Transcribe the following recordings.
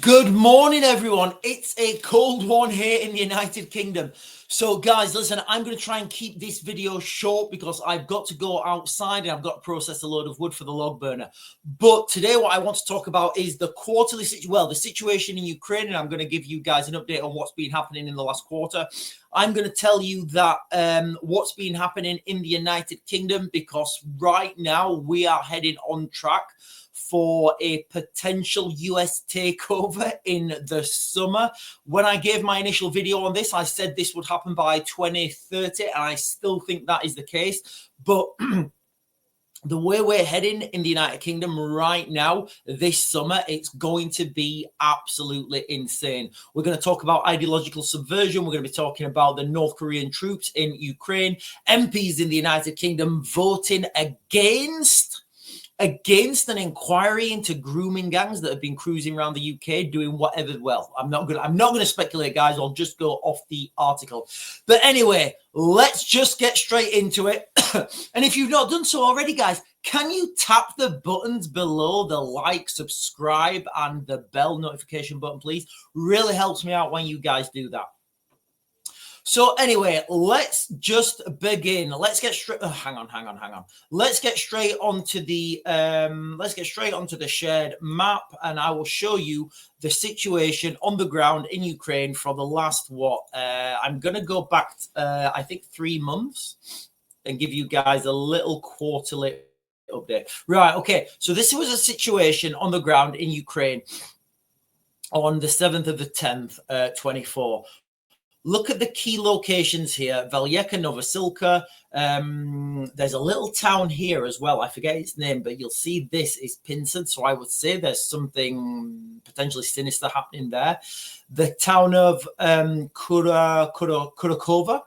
Good morning, everyone. It's a cold one here in the United Kingdom. So, guys, listen, I'm going to try and keep this video short because I've got to go outside and I've got to process a load of wood for the log burner. But today what I want to talk about is the quarterly the situation in Ukraine, and I'm going to give you guys an update on what's been happening in the last quarter. I'm going to tell you that what's been happening in the United Kingdom, because right now we are heading on track for a potential US takeover in the summer. When I gave my initial video on this, I said this would happen by 2030, and I still think that is the case. But the way we're heading in the United Kingdom right now, this summer, it's going to be absolutely insane. We're going to talk about ideological subversion. We're going to be talking about the North Korean troops in Ukraine, MPs in the United Kingdom voting against an inquiry into grooming gangs that have been cruising around the UK doing whatever. Well, I'm not going to speculate, guys. I'll just go off the article. But anyway, let's just get straight into it. And if you've not done so already, guys, can you tap the buttons below the like, subscribe, and the bell notification button, please? Really helps me out when you guys do that. So anyway, let's just begin. Let's get straight. Oh, hang on. Let's get straight onto the shared map, and I will show you the situation on the ground in Ukraine for the last I'm gonna go back, I think 3 months, and give you guys a little quarterly update. Right. Okay. So this was a situation on the ground in Ukraine on the 7th of the 10th, 24. Look at the key locations here. Valyeka, Novosilka. There's a little town here as well. I forget its name, but you'll see this is pincered. So I would say there's something potentially sinister happening there. The town of Kurakova,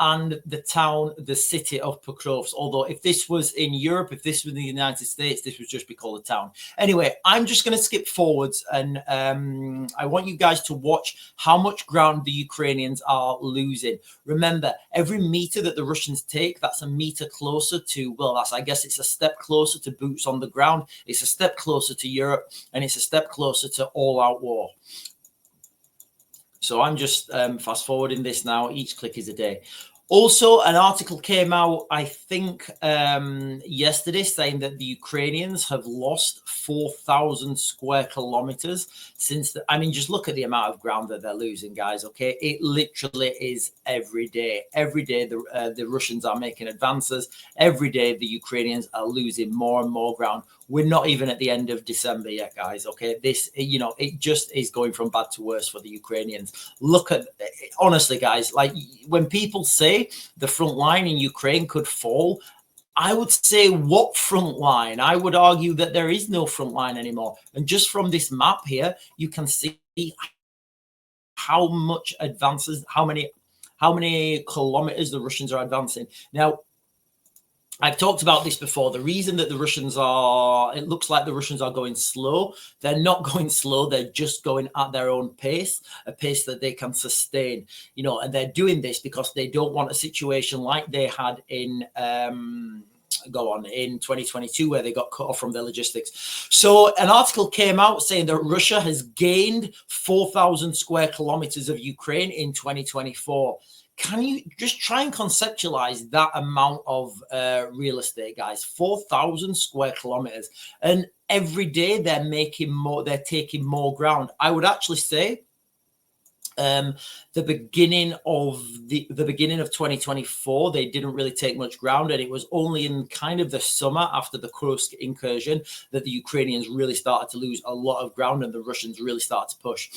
and the city of Pokrovsk. Although if this was in Europe, if this was in the United States, this would just be called a town. Anyway, I'm just going to skip forwards, and I want you guys to watch how much ground the Ukrainians are losing. Remember, every meter that the Russians take, that's a meter closer to, I guess it's a step closer to boots on the ground. It's a step closer to Europe, and it's a step closer to all-out war. So I'm just fast forwarding this now. Each click is a day. Also, an article came out, I think, yesterday, saying that the Ukrainians have lost 4,000 square kilometers since just look at the amount of ground that they're losing, guys. Okay, it literally is every day. Every day, the Russians are making advances. Every day, the Ukrainians are losing more and more ground. We're not even at the end of December yet, guys. Okay, it just is going from bad to worse for the Ukrainians. Look at, honestly, guys, like when people say the front line in Ukraine could fall, I would say, what front line? I would argue that there is no front line anymore. And just from this map here, you can see how much advances, how many kilometers the Russians are advancing. Now, I've talked about this before. The reason that it looks like the Russians are going slow. They're not going slow. They're just going at their own pace, a pace that they can sustain, and they're doing this because they don't want a situation like they had in 2022, where they got cut off from their logistics. So an article came out saying that Russia has gained 4,000 square kilometers of Ukraine in 2024. Can you just try and conceptualize that amount of real estate, guys? 4,000 square kilometers, and every day they're taking more ground. I would actually say the beginning of 2024, they didn't really take much ground, and it was only in kind of the summer after the Kursk incursion that the Ukrainians really started to lose a lot of ground, and the Russians really started to push.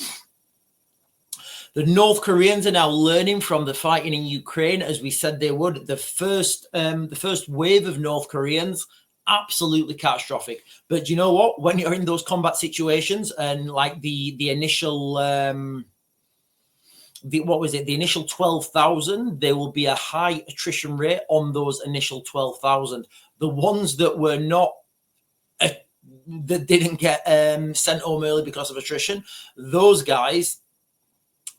The North Koreans are now learning from the fighting in Ukraine, as we said they would. The first wave of North Koreans, absolutely catastrophic. But you know what? When you're in those combat situations, and like the initial, the initial 12,000, there will be a high attrition rate on those initial 12,000. The ones that were not, that didn't get sent home early because of attrition, those guys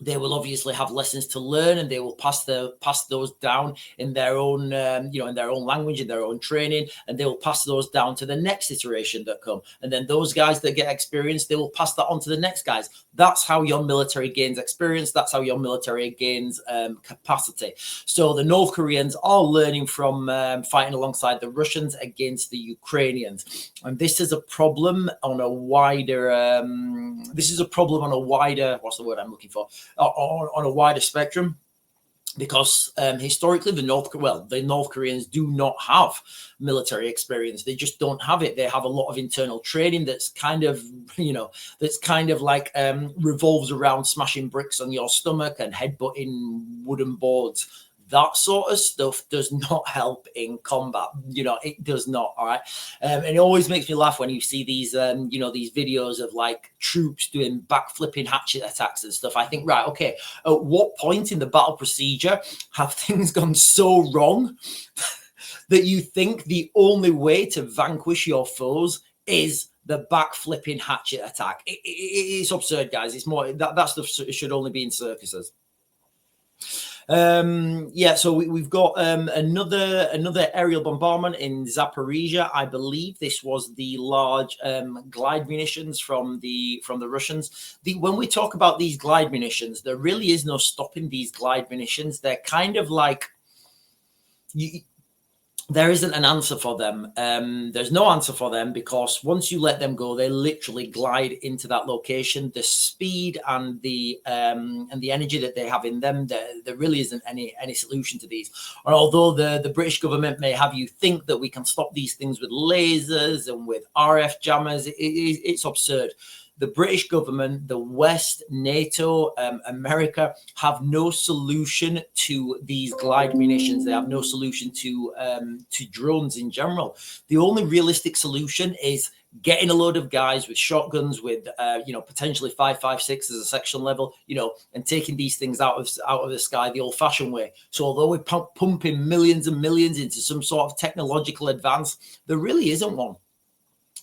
they will obviously have lessons to learn, and they will pass those down in their own in their own language, in their own training, and they will pass those down to the next iteration that come. And then those guys that get experience, they will pass that on to the next guys. That's how your military gains experience. That's how your military gains capacity. So the North Koreans are learning from fighting alongside the Russians against the Ukrainians, and this is a problem on a wider what's the word I'm looking for, on a wider spectrum, because historically the North Koreans do not have military experience. They just don't have it. They have a lot of internal training that's kind of like revolves around smashing bricks on your stomach and headbutting wooden boards. That sort of stuff does not help in combat. It does not. All right. And it always makes me laugh when you see these, these videos of like troops doing backflipping hatchet attacks and stuff. I think, right, okay, at what point in the battle procedure have things gone so wrong that you think the only way to vanquish your foes is the backflipping hatchet attack? It's absurd, guys. It's more that stuff should only be in circuses. So we've got another aerial bombardment in Zaporizhia. I believe this was the large glide munitions from the Russians. When we talk about these glide munitions, there really is no stopping these glide munitions. They're kind of like there isn't an answer for them. There's no answer for them, because once you let them go, they literally glide into that location. The speed and the energy that they have in them, there really isn't any solution to these. And although the British government may have you think that we can stop these things with lasers and with RF jammers, it's absurd. The British government, the West, NATO, America have no solution to these glide munitions. They have no solution to drones in general. The only realistic solution is getting a load of guys with shotguns, with potentially 5.56 as a section level, and taking these things out of the sky the old-fashioned way. So although we're pumping millions and millions into some sort of technological advance, there really isn't one.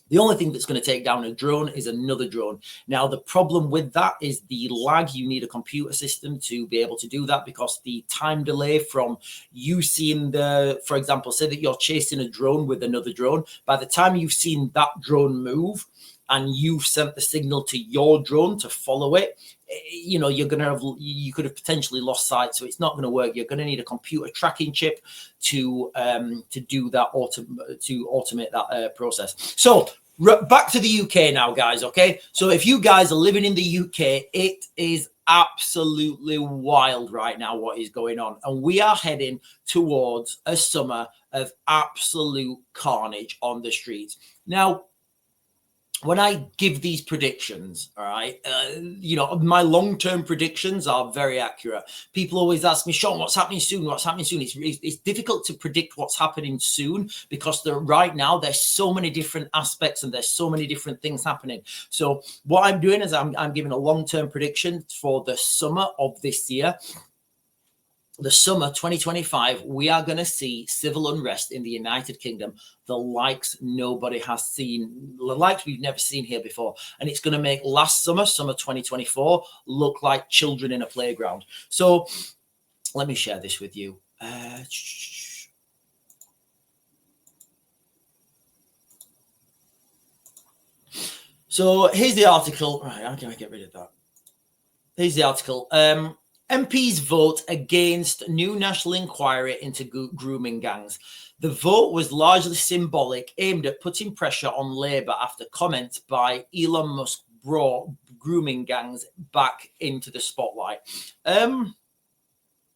The only thing that's going to take down a drone is another drone. Now, the problem with that is the lag. You need a computer system to be able to do that, because the time delay from you seeing for example, say that you're chasing a drone with another drone. By the time you've seen that drone move and you've sent the signal to your drone to follow it, you could have potentially lost sight. So it's not going to work. You're going to need a computer tracking chip to do that, to automate that process. So back to the UK now, guys. Okay, so if you guys are living in the UK, it is absolutely wild right now what is going on, and we are heading towards a summer of absolute carnage on the streets. Now, when I give these predictions, all right, my long-term predictions are very accurate. People always ask me, Sean, what's happening soon? What's happening soon? It's difficult to predict what's happening soon, because right now there's so many different aspects and there's so many different things happening. So what I'm doing is I'm giving a long-term prediction for the summer of this year. The summer 2025, we are going to see civil unrest in the United Kingdom, the likes nobody has seen, the likes we've never seen here before. And it's going to make last summer 2024, look like children in a playground. So let me share this with you. So here's the article. Right, how can I get rid of that? Here's the article. MPs vote against new national inquiry into grooming gangs. The vote was largely symbolic, aimed at putting pressure on Labour after comments by Elon Musk brought grooming gangs back into the spotlight.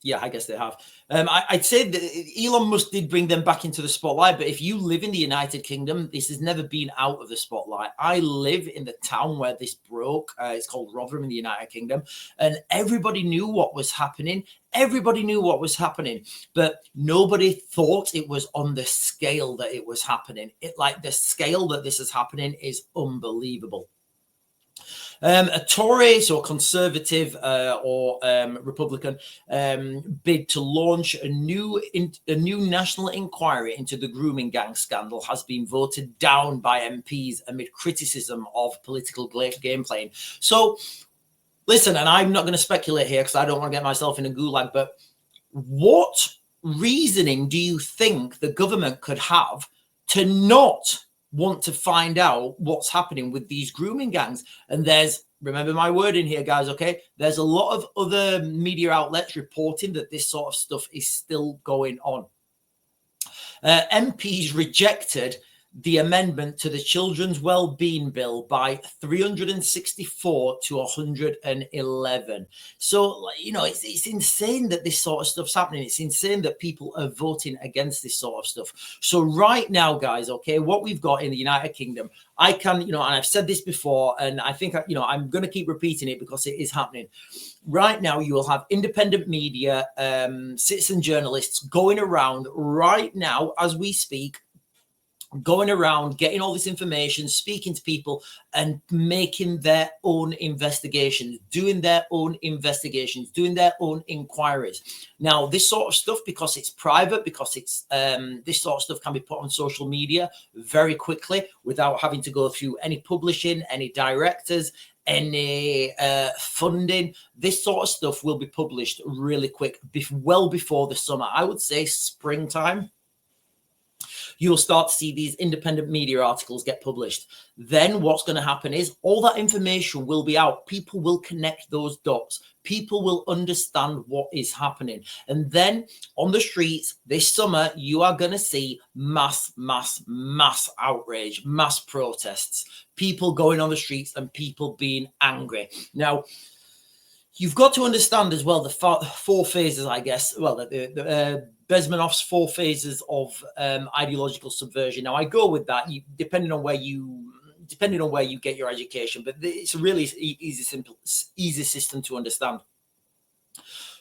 Yeah, I guess they have. I'd say that Elon Musk did bring them back into the spotlight, but if you live in the United Kingdom, this has never been out of the spotlight. I live in the town where this broke. It's called Rotherham in the United Kingdom, and everybody knew what was happening. Everybody knew what was happening, but nobody thought it was on the scale that it was happening. The scale that this is happening is unbelievable. A Tory, so Conservative or Republican, bid to launch a new national inquiry into the grooming gang scandal has been voted down by MPs amid criticism of political game playing. So Listen, and I'm not going to speculate here because I don't want to get myself in a gulag, but what reasoning do you think the government could have to not want to find out what's happening with these grooming gangs? And there's, remember my word in here, guys, okay? There's a lot of other media outlets reporting that this sort of stuff is still going on. MPs rejected the amendment to the Children's Wellbeing Bill by 364 to 111. So, you know, it's insane that this sort of stuff's happening. It's insane that people are voting against this sort of stuff. So right now, guys, okay, what we've got in the United Kingdom, I can, you know, and I've said this before, and I think, you know, I'm going to keep repeating it because it is happening. Right now, you will have independent media, citizen journalists going around right now as we speak, going around, getting all this information, speaking to people and making their own investigations, doing their own investigations, doing their own inquiries. Now, this sort of stuff, because it's private, because it's this sort of stuff can be put on social media very quickly without having to go through any publishing, any directors, any funding. This sort of stuff will be published really quick, well before the summer. I would say springtime. You'll start to see these independent media articles get published. Then what's going to happen is all that information will be out. People will connect those dots. People will understand what is happening. And then on the streets this summer, you are going to see mass outrage, mass protests, people going on the streets and people being angry. Now, you've got to understand as well the four phases, I guess. Well, Bezmenov's 4 phases of ideological subversion. Now, I go with that, depending on where you get your education, but it's a really easy system to understand.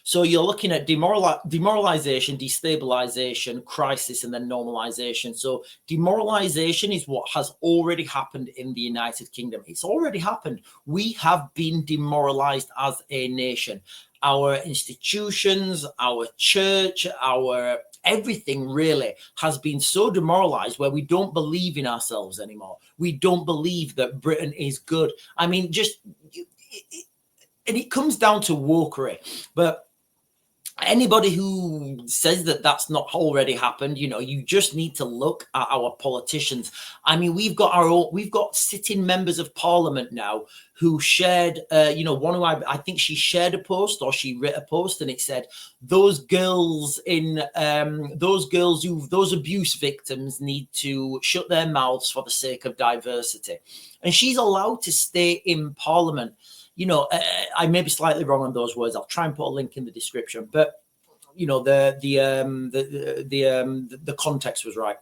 So you're looking at demoralization, destabilization, crisis, and then normalization. So demoralization is what has already happened in the United Kingdom. It's already happened. We have been demoralized as a nation. Our institutions, our church, our everything really has been so demoralized where we don't believe in ourselves anymore. We don't believe that Britain is good. I mean, and it comes down to wokery, but anybody who says that that's not already happened, you know, you just need to look at our politicians. I mean, we've got sitting members of parliament now who shared, you know, one who I think she shared a post or she wrote a post and it said, those abuse victims need to shut their mouths for the sake of diversity. And she's allowed to stay in parliament. You know, I may be slightly wrong on those words. I'll try and put a link in the description, but you know, the context was right.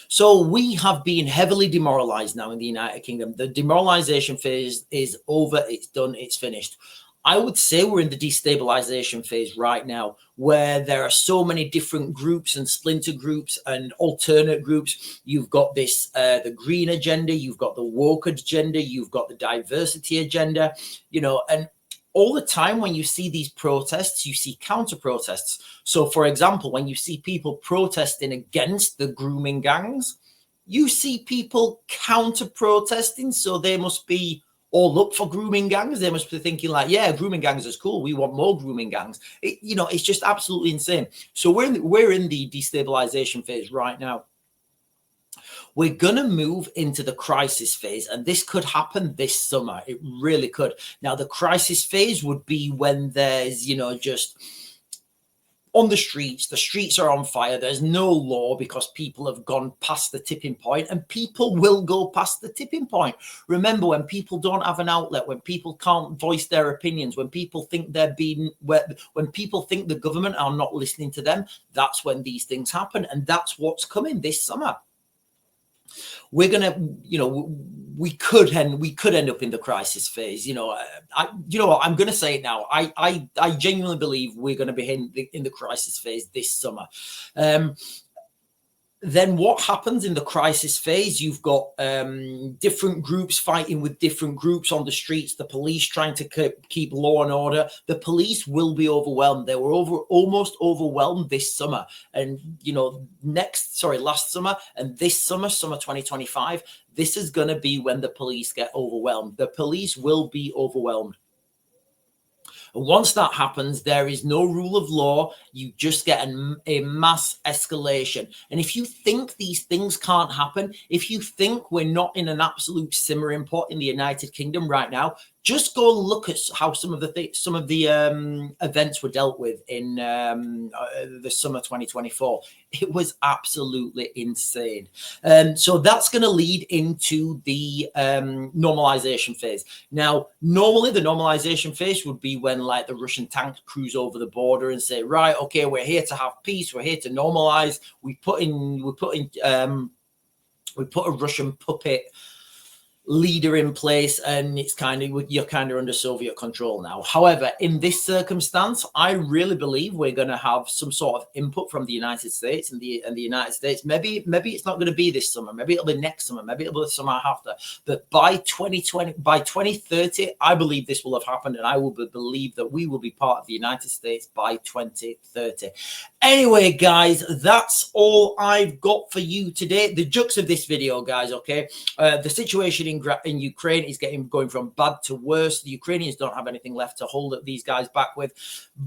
So we have been heavily demoralized now in the United Kingdom. The demoralization phase is over. It's done. It's finished. I would say we're in the destabilization phase right now, where there are so many different groups and splinter groups and alternate groups. You've got this, the green agenda, you've got the woke agenda, you've got the diversity agenda, you know, and all the time when you see these protests, you see counter protests. So, for example, when you see people protesting against the grooming gangs, you see people counter protesting. So they must be all up for grooming gangs. They must be thinking like, yeah, grooming gangs is cool. We want more grooming gangs. You know, it's just absolutely insane. So we're in the destabilization phase right now. We're going to move into the crisis phase, and this could happen this summer. It really could. Now, the crisis phase would be when there's, you know, just on the streets are on fire. There's no law because people have gone past the tipping point, and people will go past the tipping point. Remember, when people don't have an outlet, when people can't voice their opinions, when people think when people think the government are not listening to them, that's when these things happen. And that's what's coming this summer. We're gonna, you know, we could end up in the crisis phase. You know, you know what, I'm gonna say it now. I genuinely believe we're gonna be in the crisis phase this summer. Then what happens in the crisis phase? You've got different groups fighting with different groups on the streets, the police trying to keep law and order. The police will be overwhelmed. They were almost overwhelmed this summer. And, you know, last summer and this summer 2025, this is going to be when the police get overwhelmed. The police will be overwhelmed. Once that happens, there is no rule of law. You just get a mass escalation. And if you think these things can't happen, if you think we're not in an absolute simmering pot in the United Kingdom right now, just go and look at how some of the events were dealt with in the summer 2024. It was absolutely insane. So that's going to lead into the normalization phase. Now, normally the normalization phase would be when like the Russian tanks cruise over the border and say, right, okay, we're here to have peace. We're here to normalize. We put a Russian puppet leader in place, and it's you're kind of under Soviet control now. However, in this circumstance, I really believe we're going to have some sort of input from the United States, and the United States. Maybe it's not going to be this summer. Maybe it'll be next summer. Maybe it'll be the summer after. But by 2030, I believe this will have happened, and I will believe that we will be part of the United States by 2030. Anyway, guys, that's all I've got for you today. The jokes of this video, guys. Okay, the situation in Ukraine is going from bad to worse. The Ukrainians don't have anything left to hold these guys back with.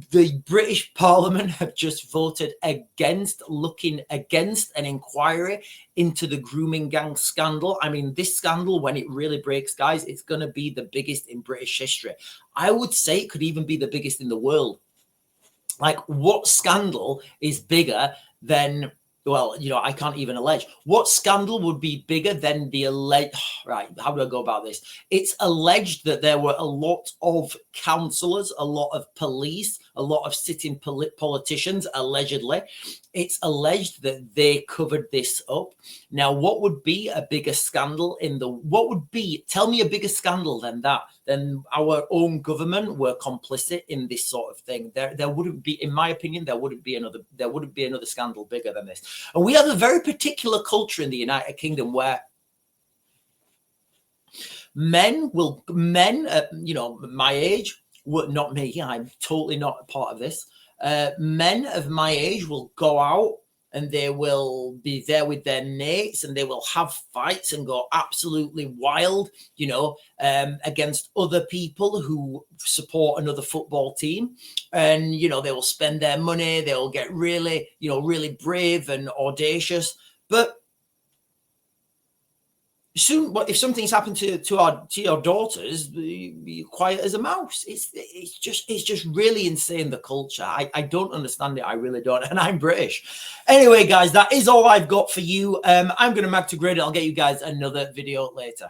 The British Parliament have just voted against an inquiry into the grooming gang scandal. I mean, this scandal, when it really breaks, guys, it's going to be the biggest in British history. I would say it could even be the biggest in the world. Like, what scandal is bigger than, well, you know, I can't even allege. What scandal would be bigger than the alleged, right, how do I go about this? It's alleged that there were a lot of councillors, a lot of police, a lot of sitting politicians, allegedly. It's alleged that they covered this up. Now, what would be a bigger scandal tell me a bigger scandal than that? Then our own government were complicit in this sort of thing. There wouldn't be, in my opinion, there wouldn't be another scandal bigger than this. And we have a very particular culture in the United Kingdom where men, you know, my age, not me, I'm totally not a part of this. Men of my age will go out and they will be there with their mates and they will have fights and go absolutely wild, you know, against other people who support another football team. And, you know, they will spend their money. They'll get really, you know, really brave and audacious. But soon, if something's happened to your daughters, be quiet as a mouse. It's just really insane, the culture. I don't understand it. I really don't. And I'm British. Anyway, guys, that is all I've got for you. I'm going to mag to grade it. I'll get you guys another video later.